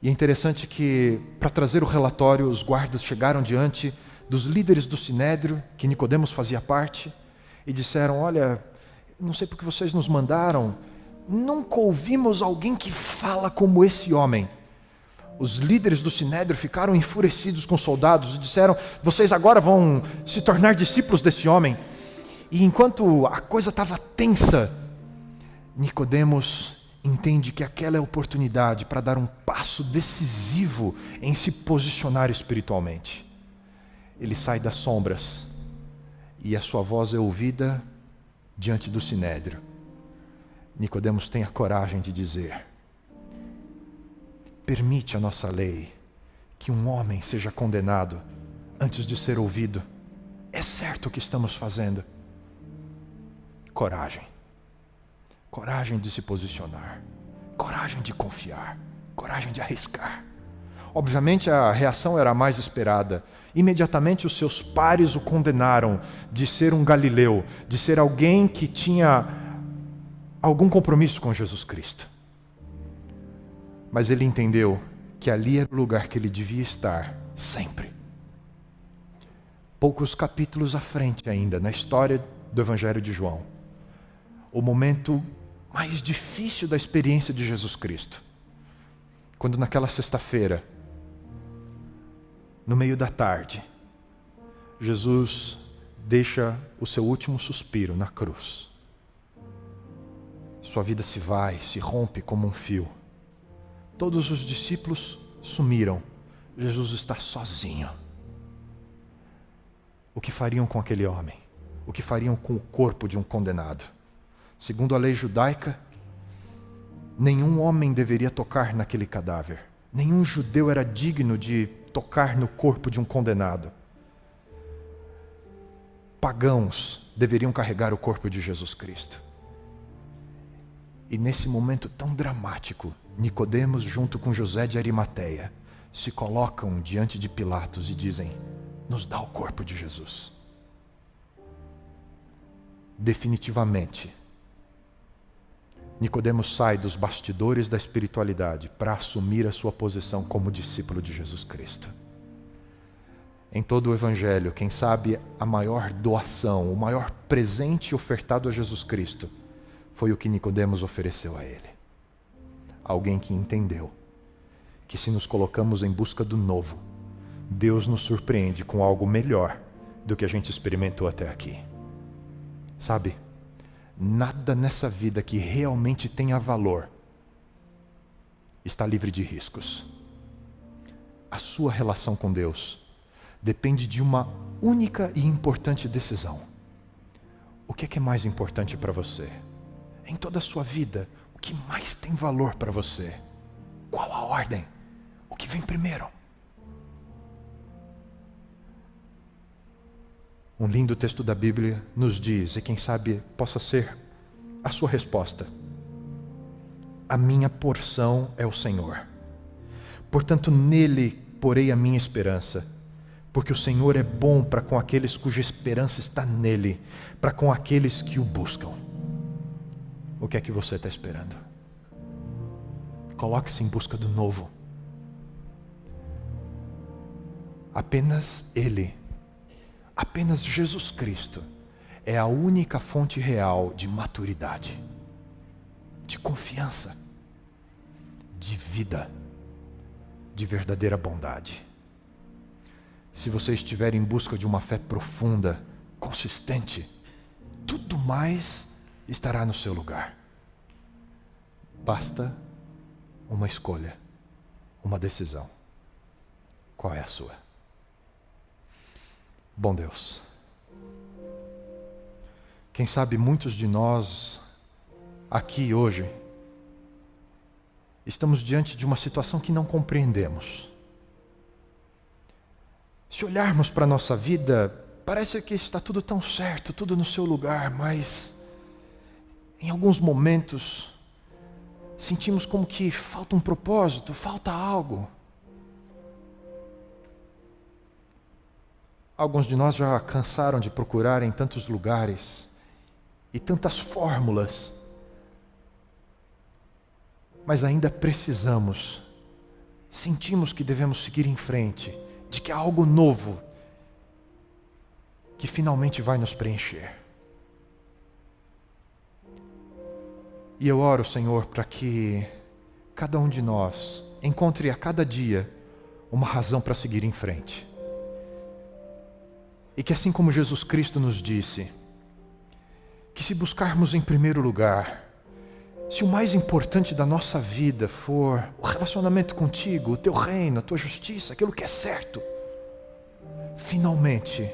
E é interessante que, para trazer o relatório, os guardas chegaram diante dos líderes do Sinédrio, que Nicodemos fazia parte, e disseram: olha, não sei porque vocês nos mandaram, nunca ouvimos alguém que fala como esse homem. Os líderes do Sinédrio ficaram enfurecidos com os soldados e disseram: vocês agora vão se tornar discípulos desse homem. E enquanto a coisa estava tensa, Nicodemos entende que aquela é a oportunidade para dar um passo decisivo em se posicionar espiritualmente. Ele sai das sombras e a sua voz é ouvida diante do Sinédrio. Nicodemos tem a coragem de dizer: permite a nossa lei que um homem seja condenado antes de ser ouvido? É certo o que estamos fazendo? Coragem. Coragem de se posicionar. Coragem de confiar. Coragem de arriscar. Obviamente a reação era a mais esperada. Imediatamente os seus pares o condenaram de ser um galileu, de ser alguém que tinha algum compromisso com Jesus Cristo. Mas ele entendeu que ali era o lugar que ele devia estar sempre. Poucos capítulos à frente ainda, na história do Evangelho de João, o momento mais difícil da experiência de Jesus Cristo, quando naquela sexta-feira, no meio da tarde, Jesus deixa o seu último suspiro na cruz. Sua vida se vai, se rompe como um fio. Todos os discípulos sumiram. Jesus está sozinho. O que fariam com aquele homem? O que fariam com o corpo de um condenado? Segundo a lei judaica, nenhum homem deveria tocar naquele cadáver. Nenhum judeu era digno de tocar no corpo de um condenado. Pagãos deveriam carregar o corpo de Jesus Cristo. E nesse momento tão dramático, Nicodemos, junto com José de Arimateia, se colocam diante de Pilatos e dizem: nos dá o corpo de Jesus. Definitivamente, Nicodemos sai dos bastidores da espiritualidade para assumir a sua posição como discípulo de Jesus Cristo. Em todo o Evangelho, quem sabe a maior doação, o maior presente ofertado a Jesus Cristo foi o que Nicodemos ofereceu a ele. Alguém que entendeu que se nos colocamos em busca do novo, Deus nos surpreende com algo melhor do que a gente experimentou até aqui. Sabe, nada nessa vida que realmente tenha valor está livre de riscos. A sua relação com Deus depende de uma única e importante decisão. O que é mais importante para você? Em toda a sua vida, o que mais tem valor para você? Qual a ordem? O que vem primeiro? Um lindo texto da Bíblia nos diz, e quem sabe possa ser a sua resposta: a minha porção é o Senhor. Portanto, nele porei a minha esperança, porque o Senhor é bom para com aqueles cuja esperança está nele, para com aqueles que o buscam. O que é que você está esperando? Coloque-se em busca do novo. Apenas Ele, apenas Jesus Cristo é a única fonte real de maturidade, de confiança, de vida, de verdadeira bondade. Se você estiver em busca de uma fé profunda, consistente, tudo mais estará no seu lugar. Basta uma escolha, uma decisão. Qual é a sua? Bom Deus, quem sabe muitos de nós aqui hoje estamos diante de uma situação que não compreendemos. Se olharmos para a nossa vida, parece que está tudo tão certo, tudo no seu lugar, mas em alguns momentos sentimos como que falta um propósito, falta algo. Alguns de nós já cansaram de procurar em tantos lugares e tantas fórmulas, mas ainda precisamos, sentimos que devemos seguir em frente, de que há algo novo que finalmente vai nos preencher. E eu oro, Senhor, para que cada um de nós encontre a cada dia uma razão para seguir em frente. E que assim como Jesus Cristo nos disse, que se buscarmos em primeiro lugar, se o mais importante da nossa vida for o relacionamento contigo, o teu reino, a tua justiça, aquilo que é certo, finalmente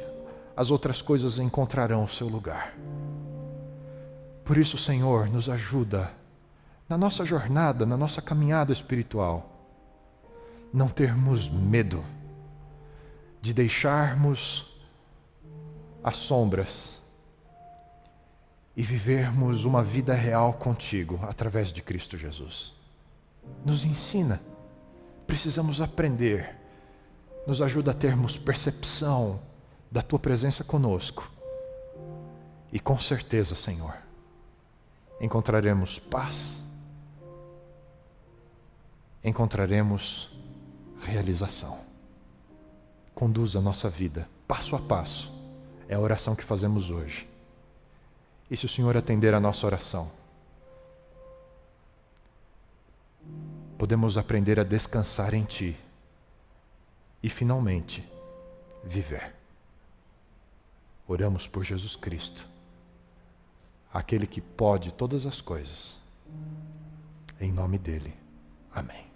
as outras coisas encontrarão o seu lugar. Por isso, Senhor, nos ajuda na nossa jornada, na nossa caminhada espiritual, não termos medo de deixarmos as sombras e vivermos uma vida real contigo através de Cristo Jesus. Nos ensina, precisamos aprender, nos ajuda a termos percepção da tua presença conosco e com certeza, Senhor, encontraremos paz, encontraremos realização. Conduza a nossa vida passo a passo. É a oração que fazemos hoje. E se o Senhor atender a nossa oração, podemos aprender a descansar em Ti e finalmente viver. Oramos por Jesus Cristo, aquele que pode todas as coisas. Em nome dele. Amém.